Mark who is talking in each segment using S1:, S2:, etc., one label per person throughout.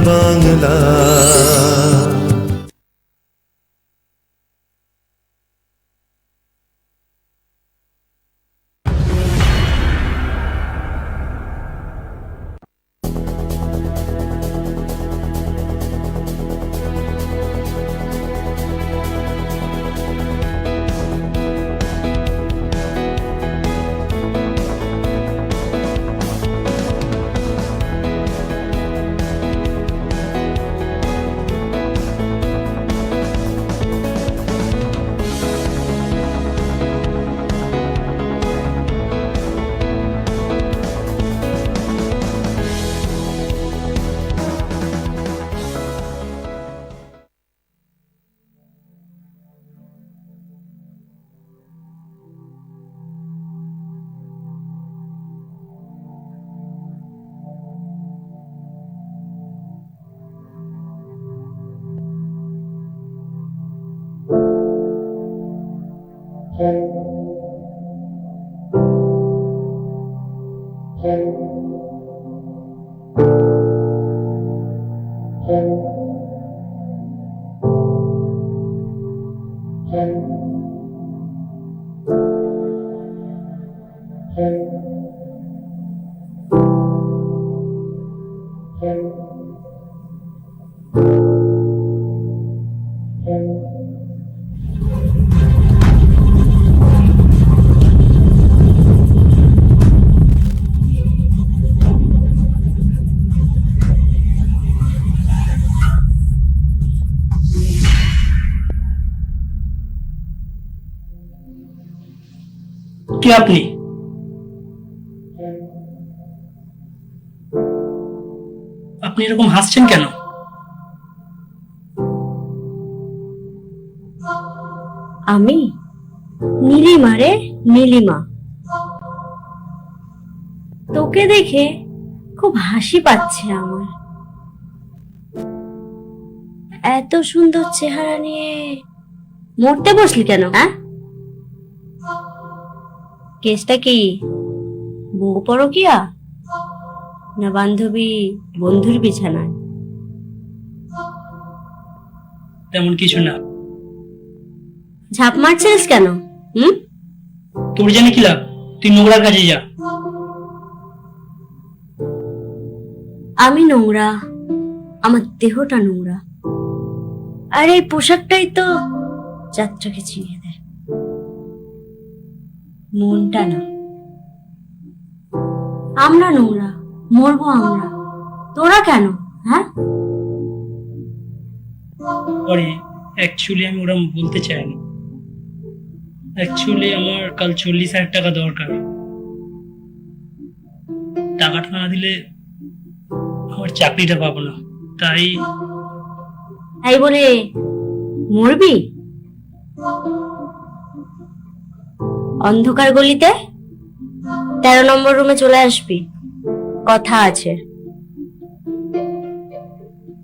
S1: বাংলা।
S2: কে আপনি? আপনি এরকম হাসছেন কেন?
S3: আমি নীলিমা রে, নীলিমা। তোকে দেখে খুব হাসি পাচ্ছে আমার। এত সুন্দর চেহারা নিয়ে মরতে বসলি কেন? হ্যাঁ, কেসটা কি? বউ পরকিয়া না বান্ধবী বন্ধুর বিছানায়?
S2: তেমন কিছু না।
S3: ঝাঁপ মারছিস কেন?
S2: তোর জানি কি লাভ? তুই নোংরা কাজে যা।
S3: আমি নোংরা? আমার দেহটা নোংরা, আর এই পোশাকটাই তো যাত্রাকে চিনিয়ে দেয়, মনটা না। আমরা নোংরা, মরবো আমরা, তোরা কেন? হ্যাঁ,
S2: আরে অ্যাকচুয়ালি আমি ওরকম বলতে চাইনি। অ্যাকচুয়ালি আমার কাল 40,000 টাকা দরকার। টাকাটা না দিলে আমার চাকরিটা পাবো না, তাই।
S3: তাই বলে মরবি? অন্ধকার গলিতে 13 নম্বর রুমে চলে আসবি, কথা আছে।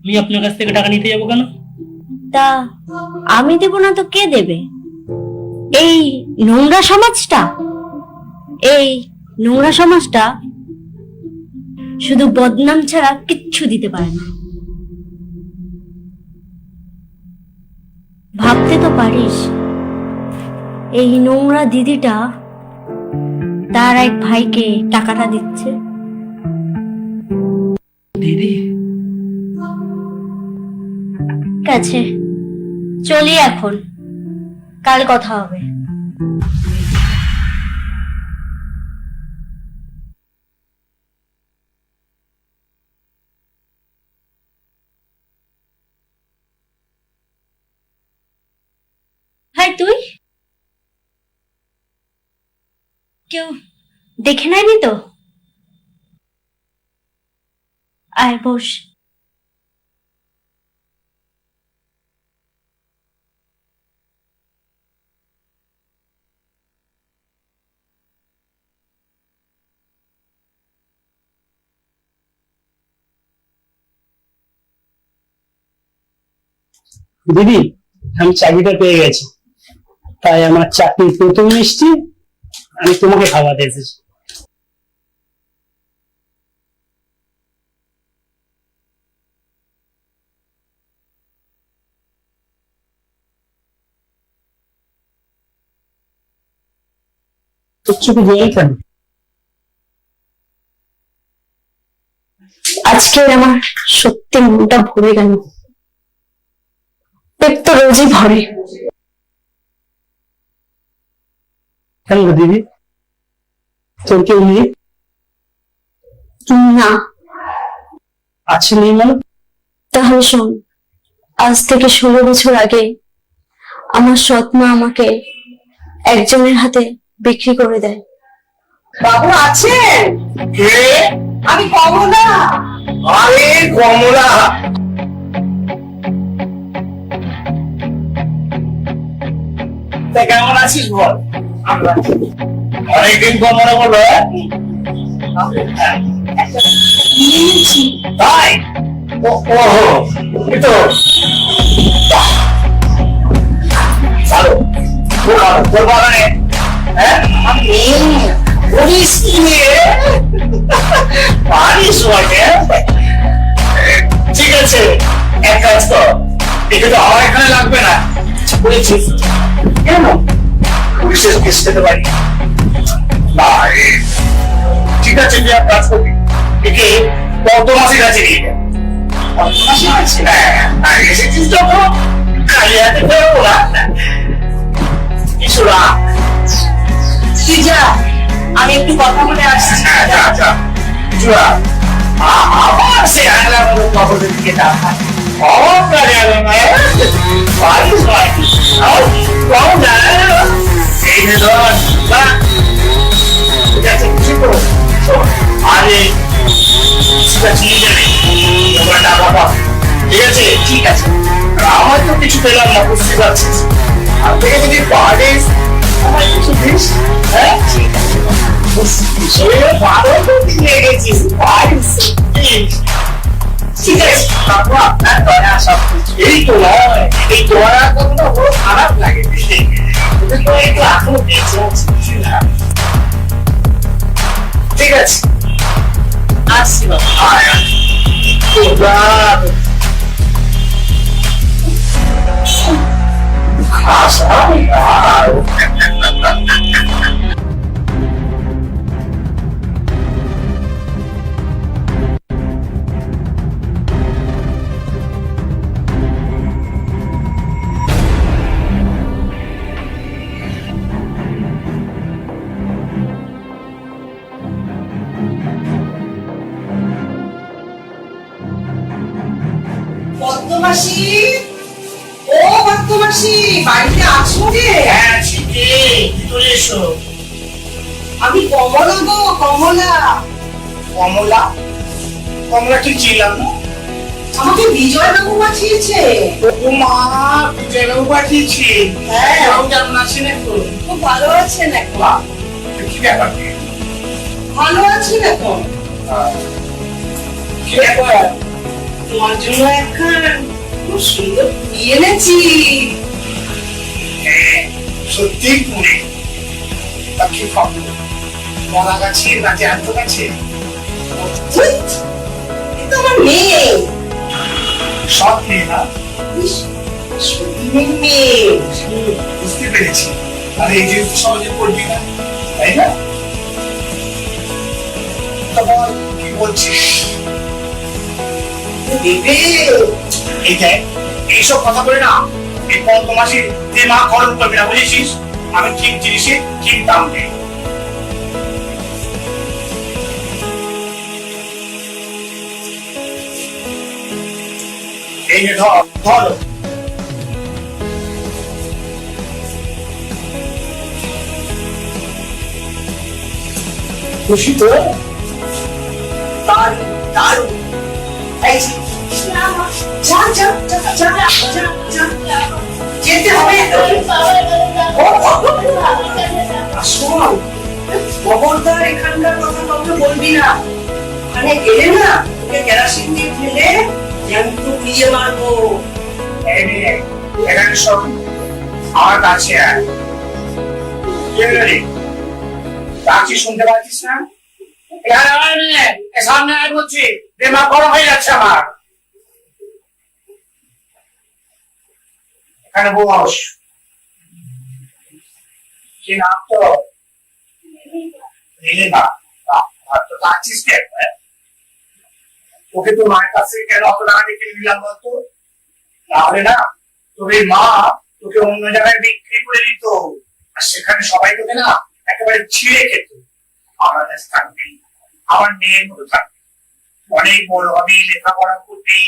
S2: আমি আপনার কাছ থেকে টাকা নিতে যাবো কেন?
S3: তা আমি দেব না তো কে দেবে? এই নোংরা সমাজটা, এই নোংরা সমাজটা শুধু বদনাম ছাড়া কিচ্ছু দিতে পারে না। ভাবতে তো পারিস, এই নোংরা দিদিটা তার এক ভাইকে টাকাটা দিচ্ছে।
S2: দিদি?
S3: ঠিক আছে, চলি এখন, কাল কথা হবে। হাই, তুই? কেউ দেখে নাইনি তো? আয় বস।
S2: দিদি, আমি চাকরিটা পেয়ে গেছি, তাই আমার চাকরির প্রথম মিষ্টি আমি তোমাকে খাওয়াতে এসেছি। তোর চোখে জল কেন?
S3: আজকে আমার সত্যি মনটা ভরে গেল। পেট তো রোজই ভরে।
S2: কেন গো দিদি, তোর কেউ নেই?
S3: না,
S2: আছে নেই মানে?
S3: তাহলে শোন, আজ থেকে 16 বছর আগে আমার সৎ মা আমাকে একজনের হাতে বিক্রি করে দেয়।
S1: বাবু আছেন?
S4: কে?
S1: আমি কমলা।
S4: আরে কমলা, তা কেমন আছিস বল? অনেকদিন পর মনে পড়লো।
S1: নিয়েছি।
S4: তাই? ও এই তো ভালো, খুব ভালো। তোর বাগানে বলিস কি নিয়ে পারিস বটে। ঠিক আছে, এক কাজ কর, এটা তো আমার এখানে লাগবে না, বলেছিস কেন? বিশেষ কেস পেতে পারি না। ঠিক আছে, তুই এক কাজ করবি, একে পদ্মাসীর কাছে নিয়ে যা। পদ্মাসী আছে? হ্যাঁ, এসেছিস যখন খালি হাতে ফেরবো না। কিছু না,
S1: তুই যা, আমি একটু কথা বলে আসছি।
S4: আচ্ছা কিছু না। আবার সে আংলা মতো কবরের দিকে তাকায়। অহংকারে আলাদা পারিস ভাই, কম না এই নে ধর। না, ঠিক আছে, কিছু করো। আরে সেটা চিনি যাবে, তোমরা টাকা পাও। ঠিক আছে, ঠিক আছে। আমার তো কিছু পেলাম না, বুঝতে পারছিস। আর থেকে যদি পারিস আমার কিছু দিস। হ্যাঁ, ঠিক আছে, ভালো তো খেয়ে গেছিস, পারিস। ঠিক আছে, তারপর আপনার দয়া সব কিছু। এই তো নয়, এই দয়া কথা বড় খারাপ লাগে, বুঝলি? তো একটু এখনো পেয়েছে, ঠিক আছে, আসছি বাবা।
S1: পদ্মমাসি, ও পদ্মমাসি, বাড়িতে আছো রে?
S4: হ্যাঁ, ঠিকই, চলে এসো।
S1: আমি কমলা গো, কমলা।
S4: কমলা? কমলা ঠিক ছিলাম না।
S1: আমাকে বিজয় বাবু পাঠিয়েছে।
S4: ও মা, বিজয়বাবু পাঠিয়েছি।
S1: হ্যাঁ।
S4: বাবু কেমন আছেন এখন?
S1: খুব ভালো আছেন এখন?
S4: বাহ, কি ব্যাপার?
S1: ভালো আছেন এখন?
S4: কি ব্যাপার?
S1: তোমার জন্য একখান খুব সুন্দর ফুল এনেছি।
S4: হ্যাঁ, সত্যি পুনে। তা কি খবর? কলা গাছে না জ্যান্ত গাছে?
S1: ধুৎ, এ তো আমার মেয়ে।
S4: সব মেয়ে না?
S1: ইস, সতীনের মেয়ে।
S4: বুঝতে পেরেছি। আর এই যে সহজে পড়বি না, তাই না? তা বল, কি বলছিস?
S1: দেবে?
S4: এই দেখ, এইসব কথা বলে না, এই পদ্মমাসি দিমাগ গরম করবি না, বুঝেছিস? আমি ঠিক জিনিসে ঠিক দাম দেই। এই নে ধর, ধরো। খুশি তো?
S1: দারুণ, দারুণ। এই যে, যা, যা, যা, যা, যা, যা, যা। যেতে হবে তো। ও, শোন, খবরদার এখানকার কথা কাউকে বলবি না। ওখানে গেলে না, তোকে কেরাসিন দিয়ে ফেলে জ্যান্ত পুড়িয়ে মারবো।
S4: এই নে, এখানে সব আমার কাছে আয়। কে রে? ডাকছি শুনতে পাচ্ছিস না? এখানে আয় নে, এ সামনে আয় বলছি, দিমাগ গরম হয়ে যাচ্ছে আমার। এখানে বস। কি নাম তো? এলে না আর তো যাচ্ছিস কেন? ওকে তো মায়ের কাছে কেন অত টাকা রেখে দিলাম বলতো? তাহলে না তোর এই মা তোকে অন্য জায়গায় বিক্রি করে দিত, আর সেখানে সবাই তোকে না একেবারে ছিঁড়ে খেত। আমার কাছে থাকবি, আমার মেয়ের মতো থাকবি, অনেক বড় হবি, লেখাপড়া করবি,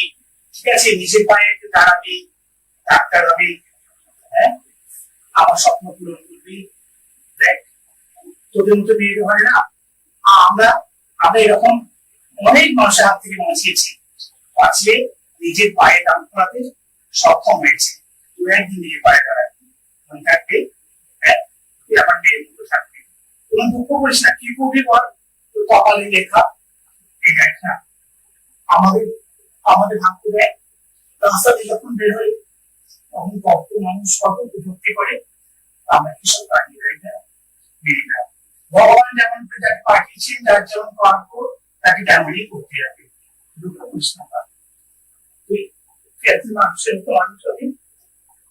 S4: ঠিক আছে, নিজের পায়ে একটু দাঁড়াবি, ডাক্তার হবি, হ্যাঁ, আমার স্বপ্ন পূরণ করবি। দেখ তোদের মতো বিয়ে হয় না, আমরা আমরা এরকম অনেক মানুষের হাত থেকে বাঁচিয়েছি, বাঁচিয়ে নিজের পায়ে দাঁড় করাতে সক্ষম হয়েছে। তুই একদিন নিজের পায়ে দাঁড়াবি, মনে থাকবে, হ্যাঁ, তুই আমার মেয়ের মতো থাকবি। কোনো দুঃখ করিস না, কি করবি বল, তোর কপালে লেখা। ঠিক আছে না, আমাদের আমাদের ভাবতে দেয় রাস্তাতে যখন বের হই তখন কত মানুষ কত বিভক্তি করে, আমরা কি সব দাঁড়িয়ে রই না, মেনে না। ভগবান যেমন যাকে পাঠিয়েছেন, যার যেমন প্রাপ্য তাকে তেমনই করতে হবে। দুঃখ করিস না, তুই একজন মানুষের মতো মানুষ হবি,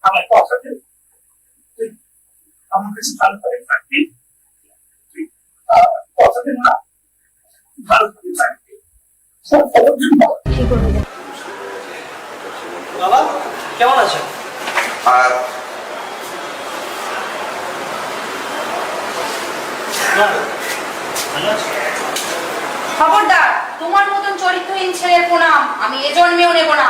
S4: আমার কথাতে তুই আমার কাছে ভালো করে থাকবি, তুই কথাতে না ভালো করে থাকবি।
S5: বাবা কেমন আছো?
S6: আর
S5: ভালো আছো?
S7: খবরদার, তোমার মতন চরিত্রহীন ছেলের প্রণাম আমি এ জন্মেও নেব না।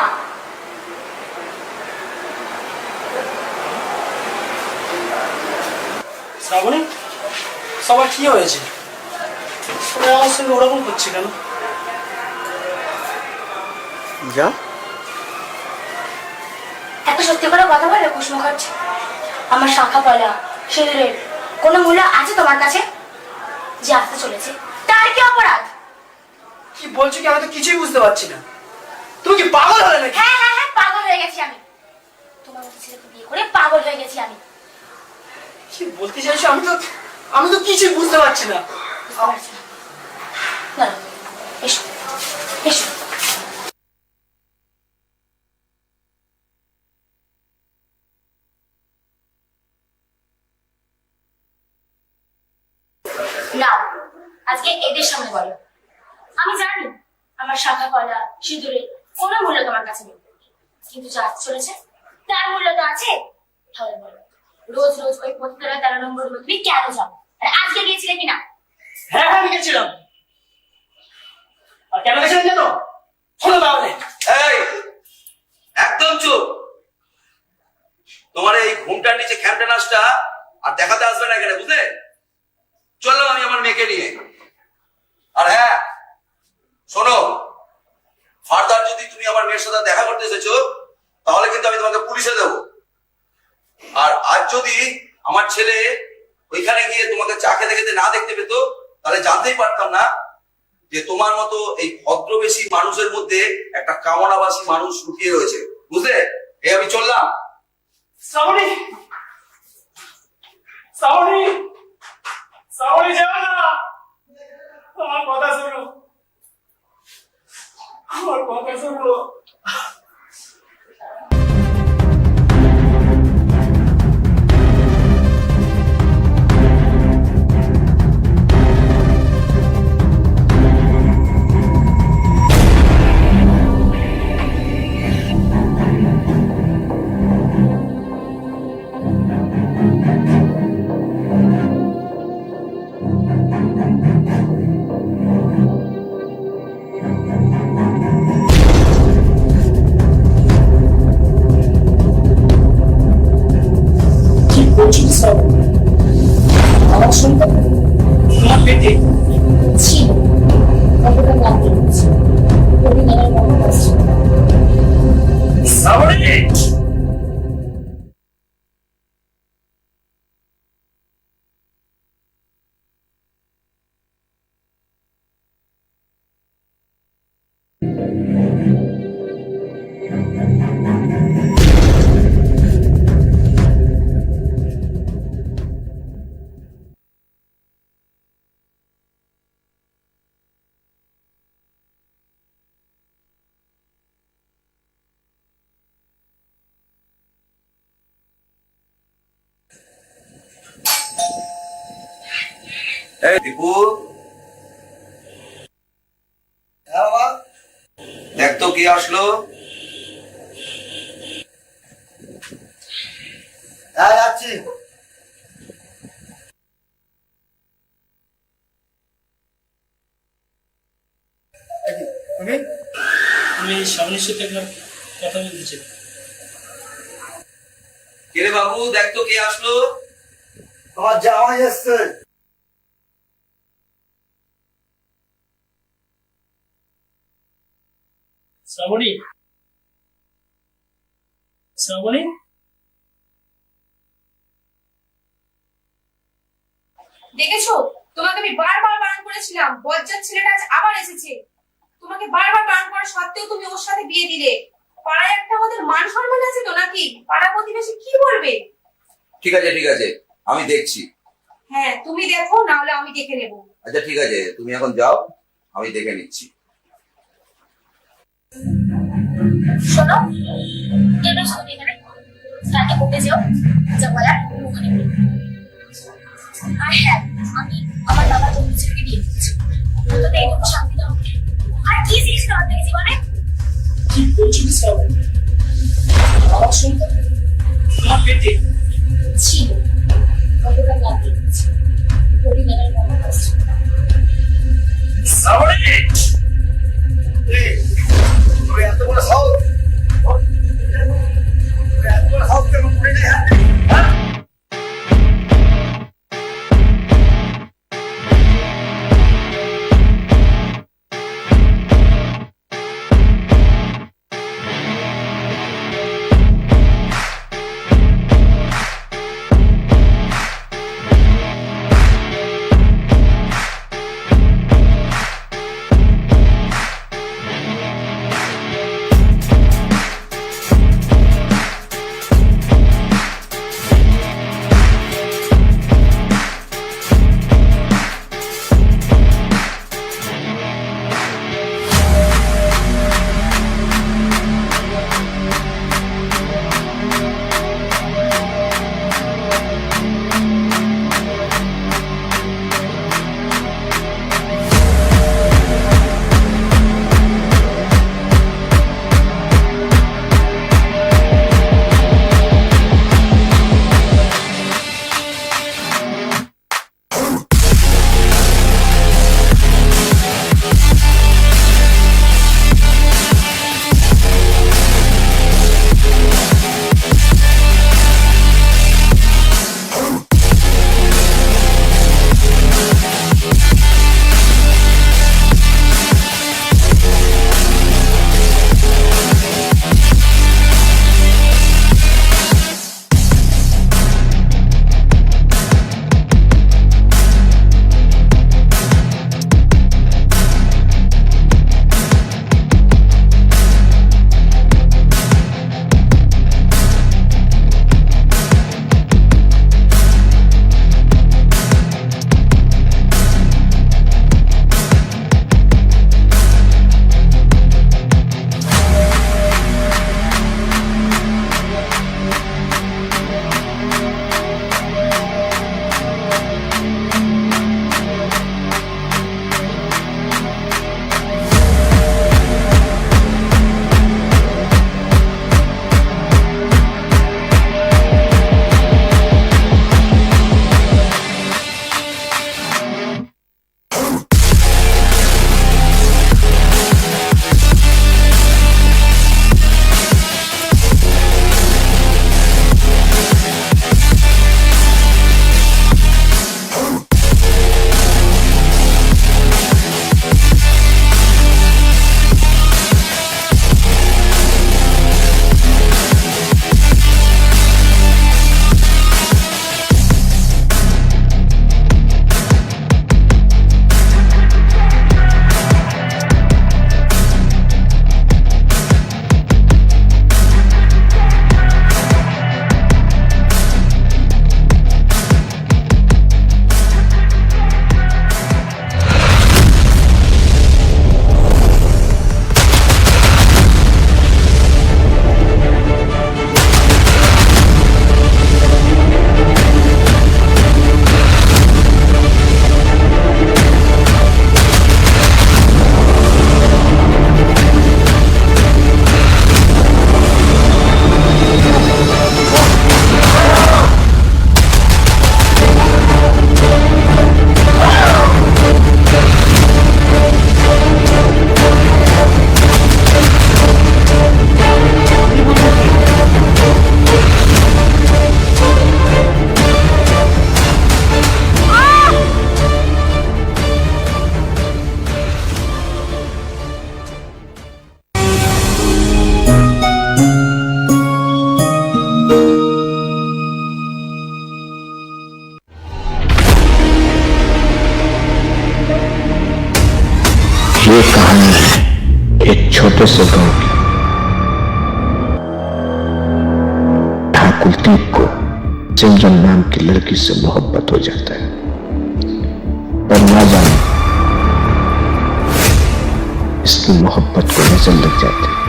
S5: শ্রাবণী, সবার কি হয়েছে? ওরা আমার সঙ্গে ওরকম করছে কেন?
S6: যা
S8: এত সত্যি করে কথা বলে কুসুম খরচ, আমার শাখা পয়লা সিঁদুরের কোনো মূল্য আছে তোমার কাছে? যে আসতে চলেছে তার কি অপরাধ?
S5: কি বলছো কি, আমি তো কিছুই বুঝতে পারছি না। তুমি কি পাগল হলে নাকি?
S8: হ্যাঁ হ্যাঁ হ্যাঁ, পাগল হয়ে গেছি আমি। তোমার মতো ছেলেকে বিয়ে করে পাগল হয়ে গেছি আমি।
S5: কি বলতে চাইছো? আমি তো কিছুই বুঝতে পারছি না।
S8: বুঝতে পারছি না। না না, এসো এসো। নাও, আজকে এদের সামনে বলো। আমি জানি আমার শাখা কলা সিঁদুরে কোনো মূল্য তোমার কাছে নেই, কিন্তু যা আসতে চলেছে তার মূল্য তো আছে। তাহলে বলো, রোজ রোজ ওই 13 নম্বর রুমে তুমি কেন যাও? আর আজকে গিয়েছিলে কিনা?
S5: হ্যাঁ হ্যাঁ, আমি গেছিলাম। আর কেন গেছিলাম জানো? শোনো তাহলে।
S6: এই একদম চুপ। তোমার এই ঘুমটার নিচে খ্যামটা নাচটা আর দেখাতে আসবে না এখানে, বুঝলে? চললাম আমি আমার মেয়েকে নিয়ে। আর হ্যাঁ শোনো, ফার্দার যদি তুমি আমার মেয়ের সাথে দেখা করতে এসেছো তাহলে কিন্তু আমি তোমাকে পুলিশে দেবো। আর আজ যদি আমার ছেলে ওইখানে গিয়ে তোমাকে চা খেতে খেতে না দেখতে পেত তাহলে জানতেই পারতাম না যে তোমার মতো এই ভদ্রবেশী মানুষের মধ্যে একটা কামনাবাসী মানুষ লুকিয়ে রয়েছে, বুঝলে? এই আমি চললাম।
S5: শ্রাবণী, শ্রাবণী, শ্রাবণী যাও না, আমার কথা শোনো, আমার কথা শোনো।
S2: কি করছিস শ্রাবণী? আমার সঙ্গে তোমার পেটে
S8: ছিল কতটা লাগতে হচ্ছে পরিবারের মনে হচ্ছে।
S4: শ্রাবণী,
S6: এই দীপু, দেখ তো কি আসলো।
S5: হ্যাঁ যাচ্ছি। তুমি?
S2: আমি সামনের সাথে একবার কথা বলতে চাই।
S6: কে রে বাবু, দেখ তো কে আসলো।
S5: তোমার জামাই এসছে।
S2: শ্রাবণী, শ্রাবণী,
S7: দেখেছো, তোমাকে আমি বারবার বারণ করেছিলাম, বজ্জাত ছেলেটা আজ আবার এসেছে। তোমাকে বারবার বারণ করা সত্ত্বেও তুমি ওর সাথে বিয়ে দিলে। পাড়ায় একটা আমাদের মান সম্মান আছে তো নাকি? পাড়া প্রতিবেশী কি বলবে?
S6: ঠিক আছে ঠিক আছে, আমি দেখছি।
S7: হ্যাঁ তুমি দেখো, না হলে আমি দেখে নেবো।
S6: আচ্ছা ঠিক আছে, তুমি এখন যাও, আমি দেখে নিচ্ছি।
S8: শোনো, কেন শুধু এখানে কালকে বলতে যাও, যা বলার ওখানে বলবো। আর হ্যাঁ, আমি আমার বাবার জন্য ছেলেকে বিয়ে দিচ্ছি। অন্তত এইটুকু শান্তি দাও। আর কি জিনিস দরকার জীবনে?
S2: কি বলছিস শ্রাবণী? আমার সন্তান আমার পেটে
S8: ছিল, গতকাল রাতে পরিবারের মনে হচ্ছে।
S5: শ্রাবণী, তুমি এত বড় সাহস, এত বড় সাহস কেমন করে নেই? হ্যাঁ
S9: कुलदीप को सिमरन नाम की लड़की से मोहब्बत हो जाता है, पर ना जाने इसकी मोहब्बत को नजर लग जाती है।